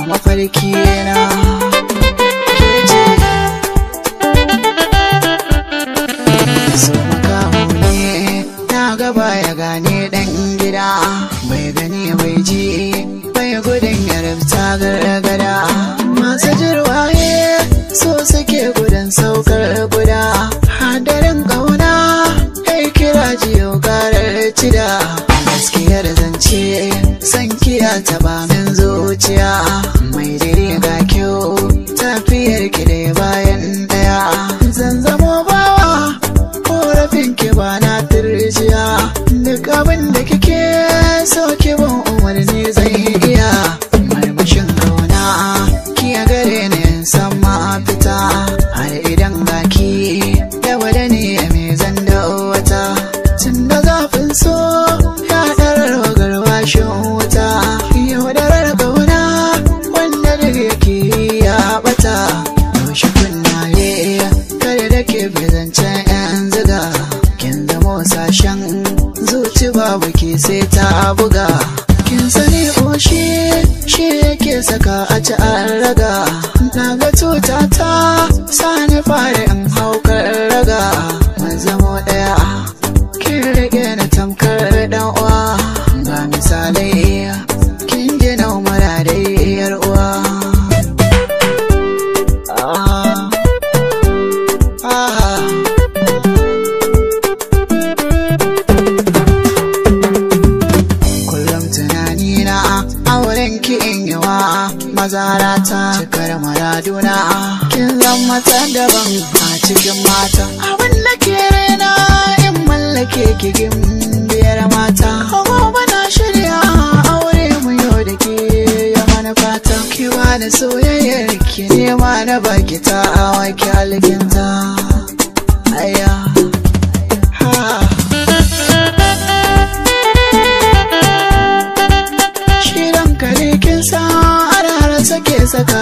mafarki na so makaho ne na gaba ya gane dan gida bai gani bai ji bai gudun ya rufta gargada masu jirwaye so suke gudun saukar guda hadarin kauna kai kira jiyo garar cida gaskiyar zance san kiya taba min zuciya mai dare ga kyau tafiyar ki dai bayan daya zan zamo bawa korafin ki ba na turjiya duk abin da kike so ki ban umarni zai iya marmashin kauna ki a gare ni san ma fita har idan ga ki da wada ne me zan da wata tun da zafin so ya darar garwashin wuta yaudarar kauna wanda da yake ya bata yaushe kunnaye kada da ke zancen yan ziga kin zamo sashen zuci babu ke sai ta buga kin sani oshi shi yake saka a ci an raga na ga tuta ta sani fara in haukar raga mun zamo daya kin rage na tamkar dan uwa ga misalai kin ji na umara da yar uwa kullum tunani na auren ki in yawa mazarata cikar maraduna kin zama ta daban a cikin mata abin da ke raina in mallake ki biyar mata gobe na shirya aure mu yau da ke ya manufata ki bani soyayyar ki nema na baki ta awa ki alkinta aya shirin kare kin sa arara sake saka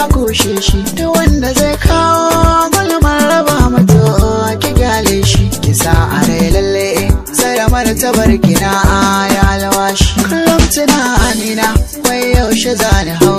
a kushe shi duk wanda zai kawo gulmar raba mato ki gyale shi ki sa a rai lalle sai da martabar gina ya lawashi kullum tunanina wai yaushe zani hau